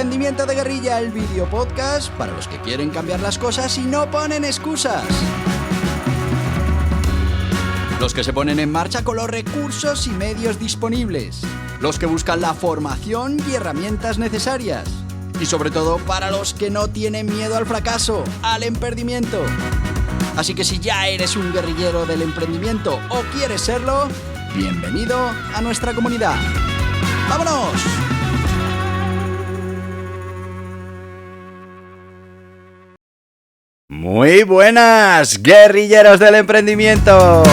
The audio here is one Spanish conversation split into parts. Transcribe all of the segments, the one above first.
Emprendimiento de Guerrilla, el video podcast para los que quieren cambiar las cosas y no ponen excusas. Los que se ponen en marcha con los recursos y medios disponibles. Los que buscan la formación y herramientas necesarias. Y sobre todo para los que no tienen miedo al fracaso, al emprendimiento. Así que si ya eres un guerrillero del emprendimiento o quieres serlo, bienvenido a nuestra comunidad. ¡Vámonos! Muy buenas, guerrilleros del emprendimiento.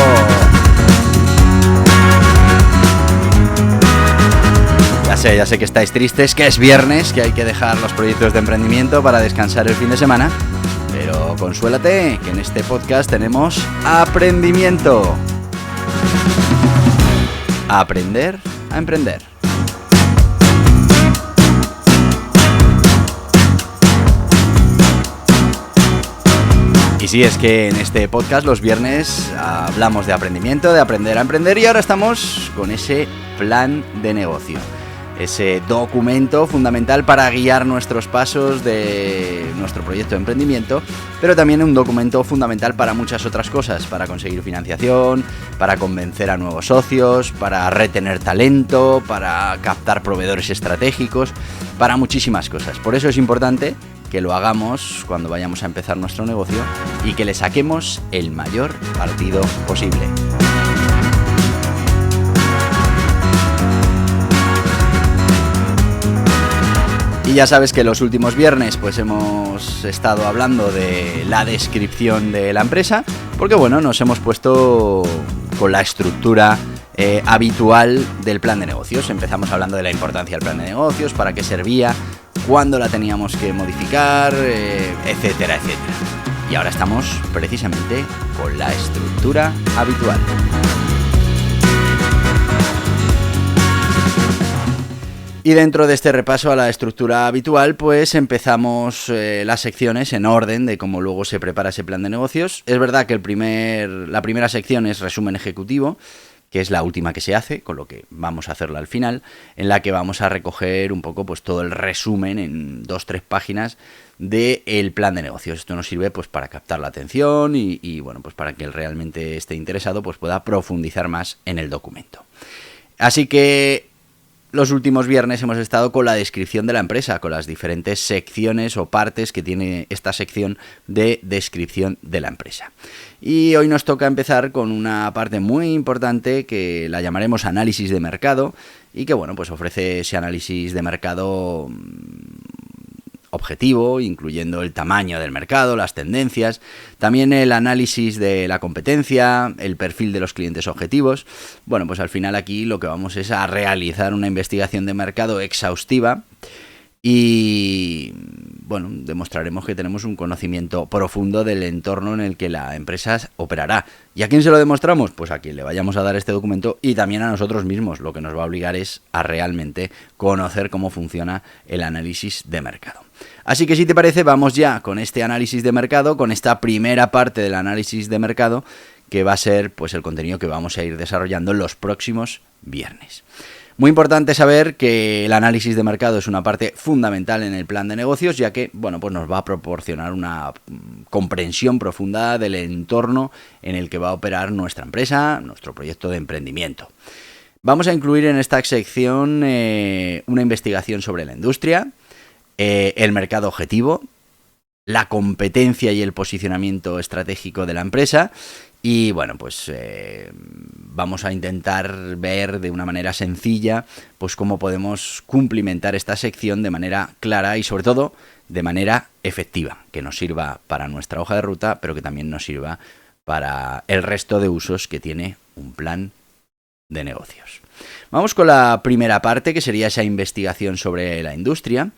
Ya sé que estáis tristes, que es viernes, que hay que dejar los proyectos de emprendimiento para descansar el fin de semana. Pero consuélate, que en este podcast tenemos aprendimiento. Aprender a emprender. Y sí, es que en este podcast los viernes hablamos de aprendimiento, de aprender a emprender, y ahora estamos con ese plan de negocio. Ese documento fundamental para guiar nuestros pasos de nuestro proyecto de emprendimiento, pero también un documento fundamental para muchas otras cosas, para conseguir financiación, para convencer a nuevos socios, para retener talento, para captar proveedores estratégicos, para muchísimas cosas. Por eso es importante que lo hagamos cuando vayamos a empezar nuestro negocio y que le saquemos el mayor partido posible. Y ya sabes que los últimos viernes pues hemos estado hablando de la descripción de la empresa, porque bueno, nos hemos puesto con la estructura habitual del plan de negocios. Empezamos hablando de la importancia del plan de negocios, para qué servía, cuándo la teníamos que modificar, etcétera, etcétera. Y ahora estamos precisamente con la estructura habitual. Y dentro de este repaso a la estructura habitual, pues empezamos las secciones en orden de cómo luego se prepara ese plan de negocios. Es verdad que la primera sección es resumen ejecutivo, que es la última que se hace, con lo que vamos a hacerla al final, en la que vamos a recoger un poco pues todo el resumen en 2-3 páginas del plan de negocios. Esto nos sirve pues para captar la atención y bueno, pues para que él realmente esté interesado pues pueda profundizar más en el documento. Así que los últimos viernes hemos estado con la descripción de la empresa, con las diferentes secciones o partes que tiene esta sección de descripción de la empresa. Y hoy nos toca empezar con una parte muy importante que la llamaremos análisis de mercado y que bueno, pues ofrece ese análisis de mercado objetivo, incluyendo el tamaño del mercado, las tendencias, también el análisis de la competencia, el perfil de los clientes objetivos. Bueno, pues al final aquí lo que vamos es a realizar una investigación de mercado exhaustiva y bueno, demostraremos que tenemos un conocimiento profundo del entorno en el que la empresa operará. ¿Y a quién se lo demostramos? Pues a quien le vayamos a dar este documento y también a nosotros mismos. Lo que nos va a obligar es a realmente conocer cómo funciona el análisis de mercado. Así que si te parece, vamos ya con este análisis de mercado, con esta primera parte del análisis de mercado, que va a ser pues el contenido que vamos a ir desarrollando en los próximos viernes. Muy importante saber que el análisis de mercado es una parte fundamental en el plan de negocios, ya que bueno, pues nos va a proporcionar una comprensión profunda del entorno en el que va a operar nuestra empresa, nuestro proyecto de emprendimiento. Vamos a incluir en esta sección una investigación sobre la industria, el mercado objetivo, la competencia y el posicionamiento estratégico de la empresa. Y bueno, pues vamos a intentar ver de una manera sencilla pues cómo podemos cumplimentar esta sección de manera clara y sobre todo de manera efectiva, que nos sirva para nuestra hoja de ruta, pero que también nos sirva para el resto de usos que tiene un plan de negocios. Vamos con la primera parte, que sería esa investigación sobre la industria.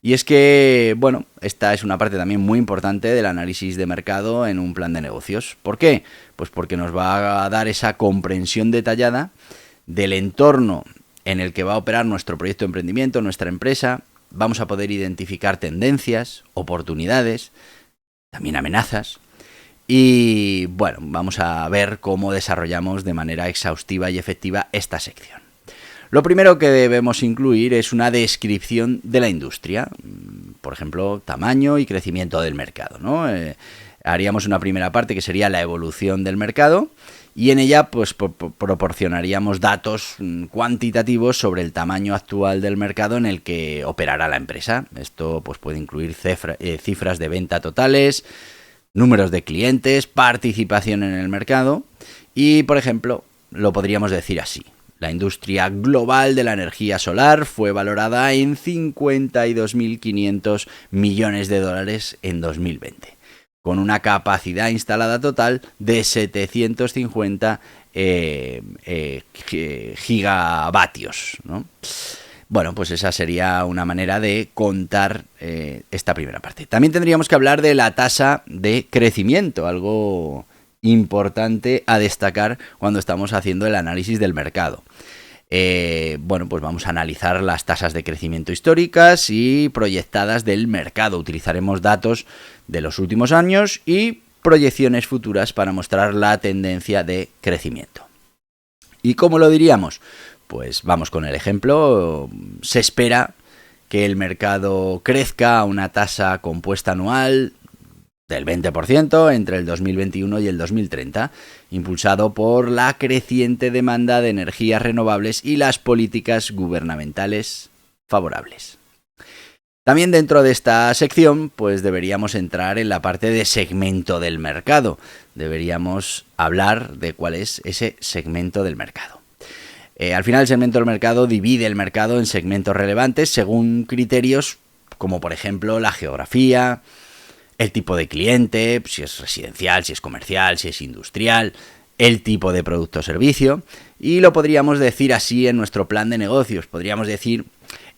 Y es que, bueno, esta es una parte también muy importante del análisis de mercado en un plan de negocios. ¿Por qué? Pues porque nos va a dar esa comprensión detallada del entorno en el que va a operar nuestro proyecto de emprendimiento, nuestra empresa. Vamos a poder identificar tendencias, oportunidades, también amenazas. Y, bueno, vamos a ver cómo desarrollamos de manera exhaustiva y efectiva esta sección. Lo primero que debemos incluir es una descripción de la industria, por ejemplo, tamaño y crecimiento del mercado, ¿no? Haríamos una primera parte que sería la evolución del mercado y en ella pues proporcionaríamos datos cuantitativos sobre el tamaño actual del mercado en el que operará la empresa. Esto pues puede incluir cifras de venta totales, números de clientes, participación en el mercado y, por ejemplo, lo podríamos decir así. La industria global de la energía solar fue valorada en 52.500 millones de dólares en 2020, con una capacidad instalada total de 750 gigavatios, ¿no? Bueno, pues esa sería una manera de contar esta primera parte. También tendríamos que hablar de la tasa de crecimiento, algo importante a destacar cuando estamos haciendo el análisis del mercado. Bueno, pues vamos a analizar las tasas de crecimiento históricas y proyectadas del mercado. Utilizaremos datos de los últimos años y proyecciones futuras para mostrar la tendencia de crecimiento. ¿Y cómo lo diríamos? Pues vamos con el ejemplo. Se espera que el mercado crezca a una tasa compuesta anual del 20% entre el 2021 y el 2030, impulsado por la creciente demanda de energías renovables y las políticas gubernamentales favorables. También dentro de esta sección, pues deberíamos entrar en la parte de segmento del mercado. Deberíamos hablar de cuál es ese segmento del mercado. Al final, el segmento del mercado divide el mercado en segmentos relevantes según criterios como, por ejemplo, la geografía, el tipo de cliente, si es residencial, si es comercial, si es industrial, el tipo de producto o servicio, y lo podríamos decir así en nuestro plan de negocios. Podríamos decir,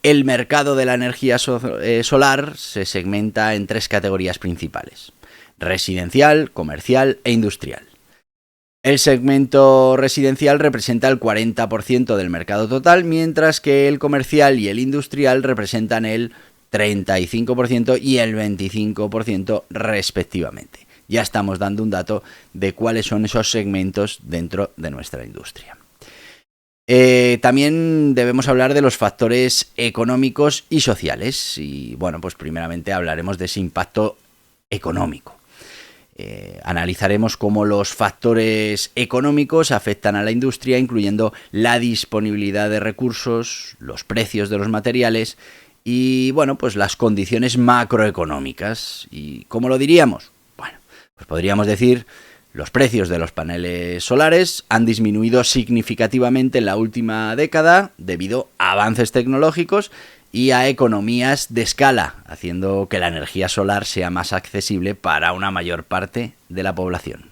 el mercado de la energía solar se segmenta en 3 categorías principales: residencial, comercial e industrial. El segmento residencial representa el 40% del mercado total, mientras que el comercial y el industrial representan el 35% y el 25% respectivamente. Ya estamos dando un dato de cuáles son esos segmentos dentro de nuestra industria. También debemos hablar de los factores económicos y sociales y, bueno, pues primeramente hablaremos de ese impacto económico. Analizaremos cómo los factores económicos afectan a la industria, incluyendo la disponibilidad de recursos, los precios de los materiales y, bueno, pues las condiciones macroeconómicas. ¿Y cómo lo diríamos? Bueno, pues podríamos decir, los precios de los paneles solares han disminuido significativamente en la última década debido a avances tecnológicos y a economías de escala, haciendo que la energía solar sea más accesible para una mayor parte de la población.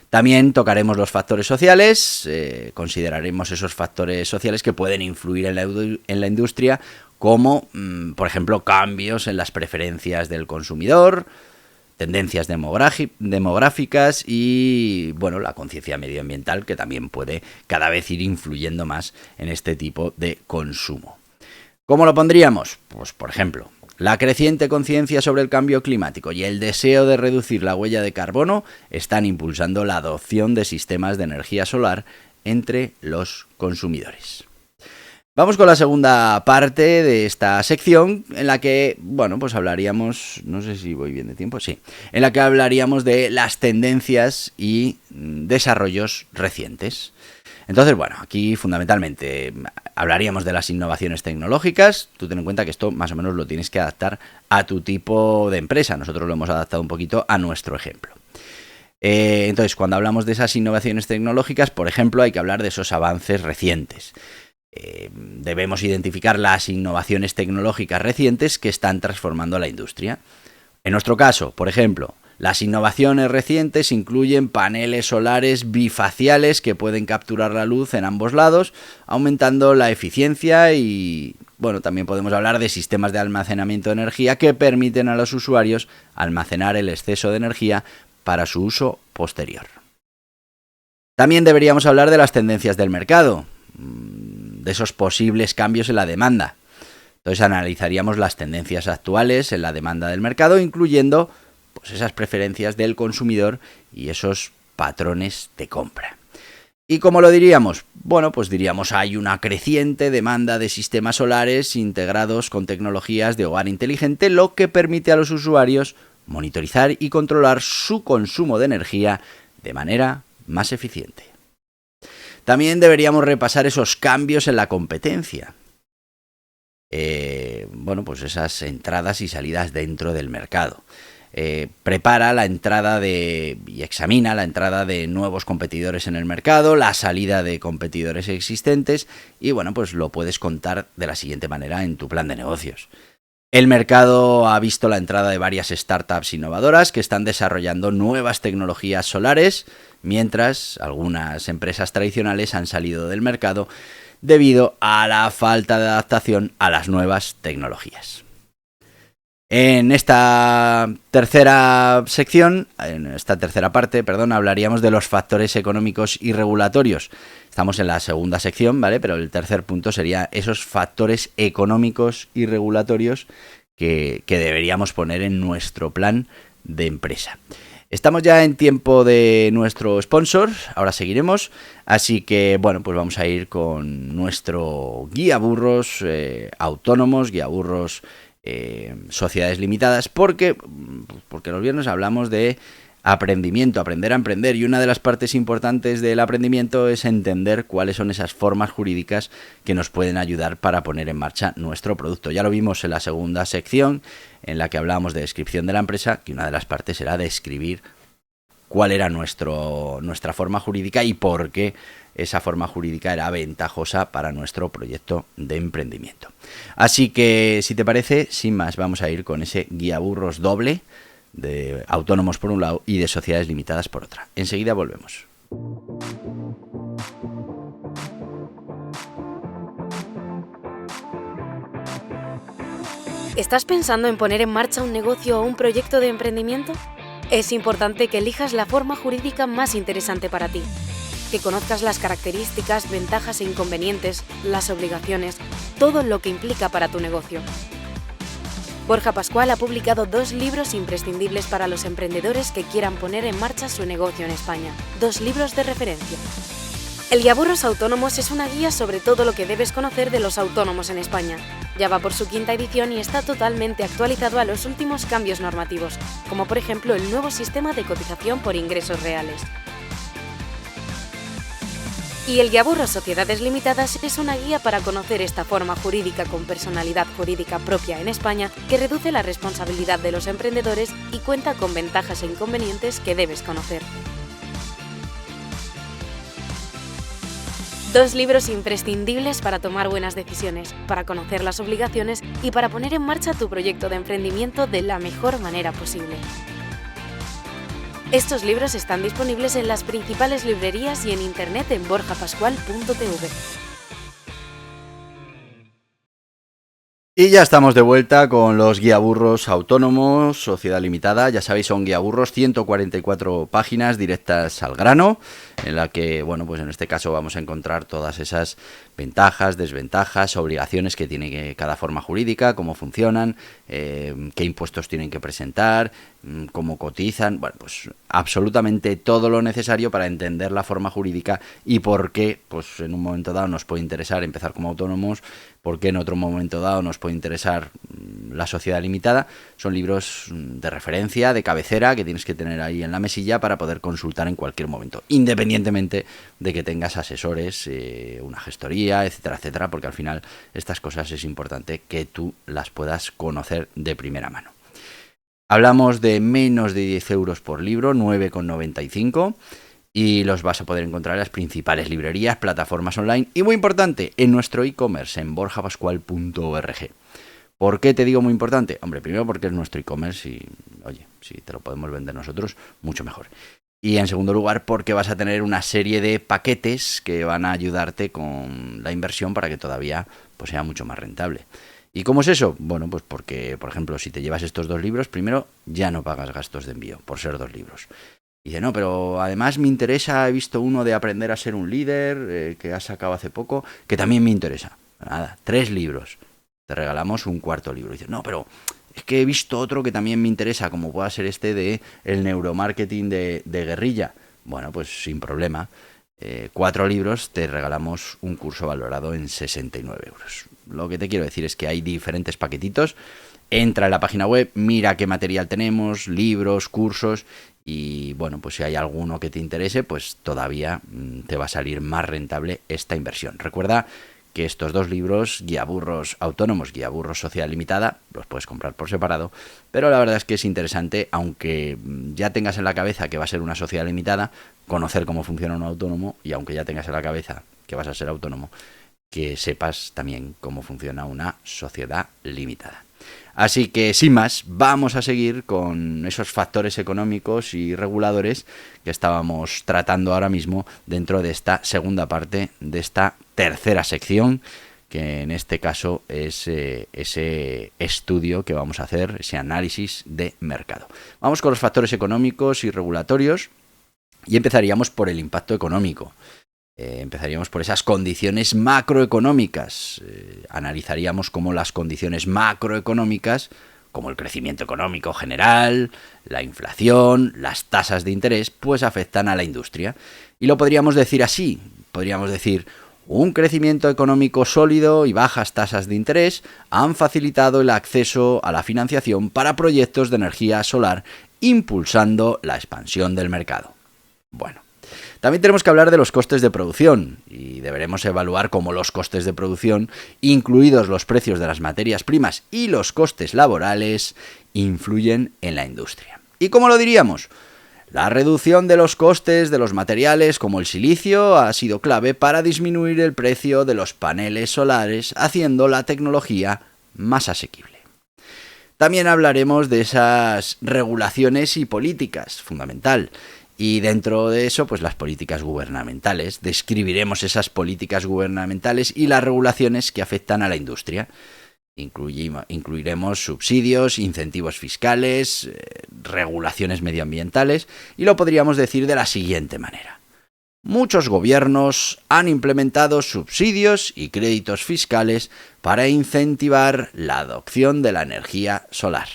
También tocaremos los factores sociales, consideraremos esos factores sociales que pueden influir en la industria, como, por ejemplo, cambios en las preferencias del consumidor, tendencias demográficas y, bueno, la conciencia medioambiental, que también puede cada vez ir influyendo más en este tipo de consumo. ¿Cómo lo pondríamos? Pues, por ejemplo, la creciente conciencia sobre el cambio climático y el deseo de reducir la huella de carbono están impulsando la adopción de sistemas de energía solar entre los consumidores. Vamos con la segunda parte de esta sección en la que, bueno, pues hablaríamos, no sé si voy bien de tiempo, sí, en la que hablaríamos de las tendencias y desarrollos recientes. Entonces, bueno, aquí fundamentalmente hablaríamos de las innovaciones tecnológicas. Tú ten en cuenta que esto más o menos lo tienes que adaptar a tu tipo de empresa. Nosotros lo hemos adaptado un poquito a nuestro ejemplo. Entonces, cuando hablamos de esas innovaciones tecnológicas, por ejemplo, hay que hablar de esos avances recientes. Debemos identificar las innovaciones tecnológicas recientes que están transformando la industria. En nuestro caso, por ejemplo, las innovaciones recientes incluyen paneles solares bifaciales que pueden capturar la luz en ambos lados, aumentando la eficiencia y, bueno, también podemos hablar de sistemas de almacenamiento de energía que permiten a los usuarios almacenar el exceso de energía para su uso posterior. También deberíamos hablar de las tendencias del mercado, de esos posibles cambios en la demanda. Entonces analizaríamos las tendencias actuales en la demanda del mercado, incluyendo pues esas preferencias del consumidor y esos patrones de compra. ¿Y cómo lo diríamos? Bueno, pues diríamos hay una creciente demanda de sistemas solares integrados con tecnologías de hogar inteligente, lo que permite a los usuarios monitorizar y controlar su consumo de energía de manera más eficiente. También deberíamos repasar esos cambios en la competencia. Bueno, pues esas entradas y salidas dentro del mercado. Prepara la entrada y examina la entrada de nuevos competidores en el mercado, la salida de competidores existentes y bueno, pues lo puedes contar de la siguiente manera en tu plan de negocios. El mercado ha visto la entrada de varias startups innovadoras que están desarrollando nuevas tecnologías solares, mientras algunas empresas tradicionales han salido del mercado debido a la falta de adaptación a las nuevas tecnologías. En esta tercera parte, hablaríamos de los factores económicos y regulatorios. Estamos en la segunda sección, ¿vale? Pero el tercer punto sería esos factores económicos y regulatorios que deberíamos poner en nuestro plan de empresa. Estamos ya en tiempo de nuestro sponsor, ahora seguiremos, así que bueno, pues vamos a ir con nuestro guía burros autónomos, guía burros sociedades limitadas, porque los viernes hablamos de aprender a emprender, y una de las partes importantes del aprendimiento es entender cuáles son esas formas jurídicas que nos pueden ayudar para poner en marcha nuestro producto. Ya lo vimos en la segunda sección, en la que hablábamos de descripción de la empresa, que una de las partes era describir cuál era nuestra forma jurídica y por qué esa forma jurídica era ventajosa para nuestro proyecto de emprendimiento. Así que, si te parece, sin más, vamos a ir con ese guía burros doble de autónomos por un lado y de sociedades limitadas por otra. Enseguida volvemos. ¿Estás pensando en poner en marcha un negocio o un proyecto de emprendimiento? Es importante que elijas la forma jurídica más interesante para ti, que conozcas las características, ventajas e inconvenientes, las obligaciones, todo lo que implica para tu negocio. Borja Pascual ha publicado 2 libros imprescindibles para los emprendedores que quieran poner en marcha su negocio en España. 2 libros de referencia. El Guía Burros Autónomos es una guía sobre todo lo que debes conocer de los autónomos en España. Ya va por su 5ª edición y está totalmente actualizado a los últimos cambios normativos, como por ejemplo el nuevo sistema de cotización por ingresos reales. Y el Guía Burros Sociedades Limitadas es una guía para conocer esta forma jurídica con personalidad jurídica propia en España, que reduce la responsabilidad de los emprendedores y cuenta con ventajas e inconvenientes que debes conocer. 2 libros imprescindibles para tomar buenas decisiones, para conocer las obligaciones y para poner en marcha tu proyecto de emprendimiento de la mejor manera posible. Estos libros están disponibles en las principales librerías y en internet en borjapascual.tv. Y ya estamos de vuelta con los guiaburros autónomos, sociedad limitada. Ya sabéis, son guiaburros, 144 páginas directas al grano, en la que, bueno, pues en este caso vamos a encontrar todas esas ventajas, desventajas, obligaciones que tiene cada forma jurídica, cómo funcionan, qué impuestos tienen que presentar, cómo cotizan, bueno, pues absolutamente todo lo necesario para entender la forma jurídica y por qué, pues en un momento dado nos puede interesar empezar como autónomos, por qué en otro momento dado nos puede interesar la sociedad limitada. Son libros de referencia, de cabecera, que tienes que tener ahí en la mesilla para poder consultar en cualquier momento, independientemente de que tengas asesores, una gestoría, etcétera, etcétera, porque al final estas cosas es importante que tú las puedas conocer de primera mano. Hablamos de menos de 10 euros por libro, 9,95, y los vas a poder encontrar en las principales librerías, plataformas online y, muy importante, en nuestro e-commerce en borjapascual.org. ¿Por qué te digo muy importante? Hombre, primero porque es nuestro e-commerce y, oye, si te lo podemos vender nosotros, mucho mejor. Y en segundo lugar, porque vas a tener una serie de paquetes que van a ayudarte con la inversión para que todavía pues, sea mucho más rentable. ¿Y cómo es eso? Bueno, pues porque, por ejemplo, si te llevas estos 2 libros, primero ya no pagas gastos de envío por ser 2 libros. Y dice, no, pero además me interesa, he visto uno de aprender a ser un líder, que has sacado hace poco, que también me interesa. Nada, 3 libros. Te regalamos un 4º libro. Y dices, no, pero es que he visto otro que también me interesa, como pueda ser este de el neuromarketing de guerrilla. Bueno, pues sin problema. 4 libros, te regalamos un curso valorado en 69 euros. Lo que te quiero decir es que hay diferentes paquetitos. Entra en la página web, mira qué material tenemos, libros, cursos, y bueno, pues si hay alguno que te interese, pues todavía te va a salir más rentable esta inversión. Recuerda que estos 2 libros, Guía Burros Autónomos, Guía Burros Sociedad Limitada, los puedes comprar por separado, pero la verdad es que es interesante, aunque ya tengas en la cabeza que va a ser una sociedad limitada, conocer cómo funciona un autónomo, y aunque ya tengas en la cabeza que vas a ser autónomo, que sepas también cómo funciona una sociedad limitada. Así que, sin más, vamos a seguir con esos factores económicos y reguladores que estábamos tratando ahora mismo dentro de esta segunda parte de esta tercera sección, que en este caso es ese estudio que vamos a hacer, ese análisis de mercado. Vamos con los factores económicos y regulatorios y empezaríamos por el impacto económico. Empezaríamos por esas condiciones macroeconómicas. Analizaríamos cómo las condiciones macroeconómicas, como el crecimiento económico general, la inflación, las tasas de interés, pues afectan a la industria. Y lo podríamos decir así. Podríamos decir, un crecimiento económico sólido y bajas tasas de interés han facilitado el acceso a la financiación para proyectos de energía solar, impulsando la expansión del mercado. Bueno. También tenemos que hablar de los costes de producción y deberemos evaluar cómo los costes de producción, incluidos los precios de las materias primas y los costes laborales, influyen en la industria. ¿Y cómo lo diríamos? La reducción de los costes de los materiales como el silicio ha sido clave para disminuir el precio de los paneles solares, haciendo la tecnología más asequible. También hablaremos de esas regulaciones y políticas, fundamental. Y dentro de eso, pues las políticas gubernamentales. Describiremos esas políticas gubernamentales y las regulaciones que afectan a la industria. Incluiremos subsidios, incentivos fiscales, regulaciones medioambientales, y lo podríamos decir de la siguiente manera. Muchos gobiernos han implementado subsidios y créditos fiscales para incentivar la adopción de la energía solar.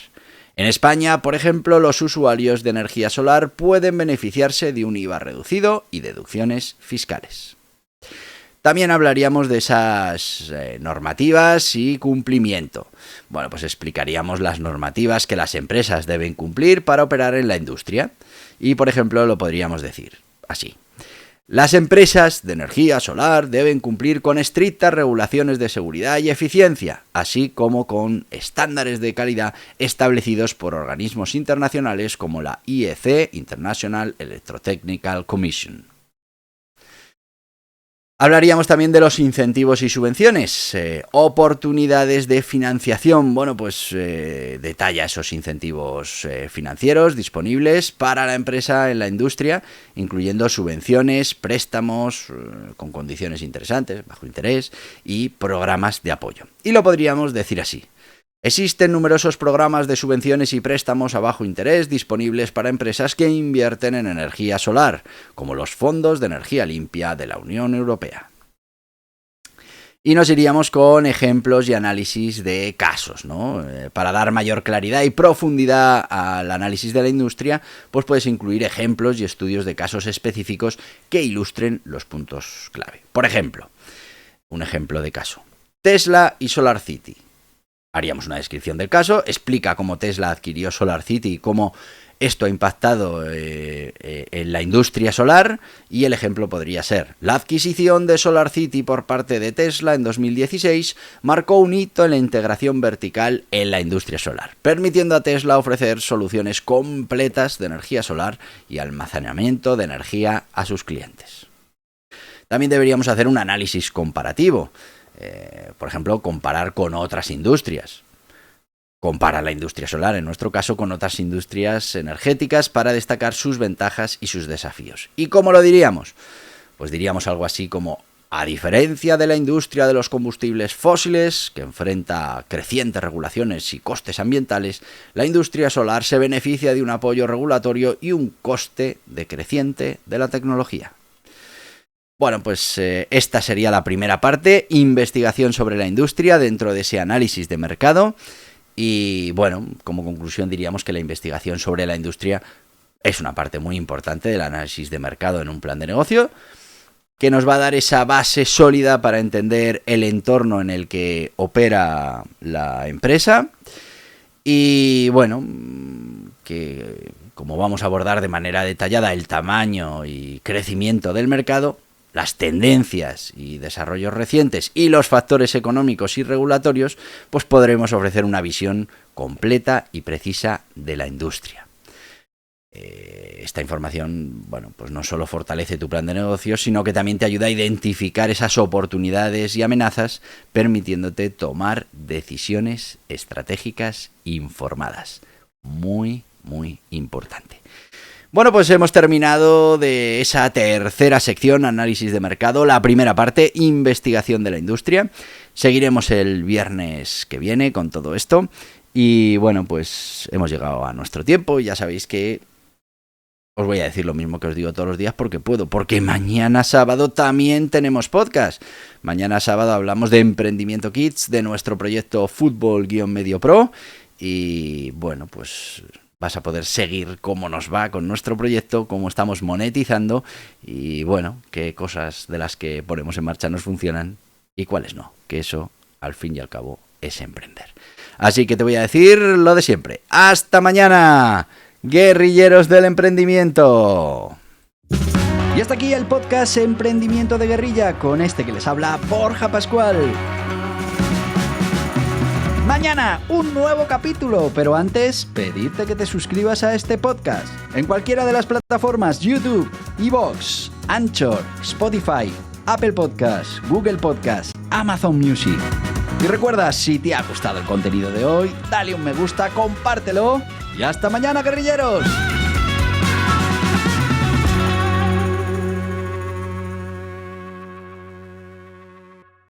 En España, por ejemplo, los usuarios de energía solar pueden beneficiarse de un IVA reducido y deducciones fiscales. También hablaríamos de esas normativas y cumplimiento. Bueno, pues explicaríamos las normativas que las empresas deben cumplir para operar en la industria. Y, por ejemplo, lo podríamos decir así. Las empresas de energía solar deben cumplir con estrictas regulaciones de seguridad y eficiencia, así como con estándares de calidad establecidos por organismos internacionales como la IEC, International Electrotechnical Commission. Hablaríamos también de los incentivos y subvenciones, oportunidades de financiación. Bueno, pues detalla esos incentivos financieros disponibles para la empresa en la industria, incluyendo subvenciones, préstamos con condiciones interesantes, bajo interés, y programas de apoyo. Y lo podríamos decir así. Existen numerosos programas de subvenciones y préstamos a bajo interés disponibles para empresas que invierten en energía solar, como los fondos de energía limpia de la Unión Europea. Y nos iríamos con ejemplos y análisis de casos, ¿no? Para dar mayor claridad y profundidad al análisis de la industria, pues puedes incluir ejemplos y estudios de casos específicos que ilustren los puntos clave. Por ejemplo, un ejemplo de caso. Tesla y SolarCity. Haríamos una descripción del caso, explica cómo Tesla adquirió SolarCity y cómo esto ha impactado en la industria solar, y el ejemplo podría ser: la adquisición de SolarCity por parte de Tesla en 2016 marcó un hito en la integración vertical en la industria solar, permitiendo a Tesla ofrecer soluciones completas de energía solar y almacenamiento de energía a sus clientes. También deberíamos hacer un análisis comparativo. Por ejemplo, comparar con otras industrias. Compara la industria solar, en nuestro caso, con otras industrias energéticas para destacar sus ventajas y sus desafíos. ¿Y cómo lo diríamos? Pues diríamos algo así como: a diferencia de la industria de los combustibles fósiles, que enfrenta crecientes regulaciones y costes ambientales, la industria solar se beneficia de un apoyo regulatorio y un coste decreciente de la tecnología. Bueno, pues esta sería la primera parte, investigación sobre la industria dentro de ese análisis de mercado. Y bueno, como conclusión diríamos que la investigación sobre la industria es una parte muy importante del análisis de mercado en un plan de negocio. que nos va a dar esa base sólida para entender el entorno en el que opera la empresa. Y bueno, que como vamos a abordar de manera detallada el tamaño y crecimiento del mercado, las tendencias y desarrollos recientes y los factores económicos y regulatorios, pues podremos ofrecer una visión completa y precisa de la industria. Esta información, bueno, pues no solo fortalece tu plan de negocios, sino que también te ayuda a identificar esas oportunidades y amenazas, permitiéndote tomar decisiones estratégicas informadas. Muy, muy importante. Bueno, pues hemos terminado de esa tercera sección, análisis de mercado, la primera parte, investigación de la industria. Seguiremos el viernes que viene con todo esto. Y bueno, pues hemos llegado a nuestro tiempo. Ya sabéis que os voy a decir lo mismo que os digo todos los días porque puedo, porque mañana sábado también tenemos podcast. Mañana sábado hablamos de Emprendimiento Kids, de nuestro proyecto Fútbol-Medio Pro. Y bueno, pues vas a poder seguir cómo nos va con nuestro proyecto, cómo estamos monetizando y bueno, qué cosas de las que ponemos en marcha nos funcionan y cuáles no, que eso al fin y al cabo es emprender. Así que te voy a decir lo de siempre. ¡Hasta mañana, guerrilleros del emprendimiento! Y hasta aquí el podcast Emprendimiento de Guerrilla con este que les habla Borja Pascual. Mañana un nuevo capítulo, pero antes pedirte que te suscribas a este podcast en cualquiera de las plataformas YouTube, iVoox, Anchor, Spotify, Apple Podcasts, Google Podcasts, Amazon Music. Y recuerda, si te ha gustado el contenido de hoy, dale un me gusta, compártelo y hasta mañana, guerrilleros.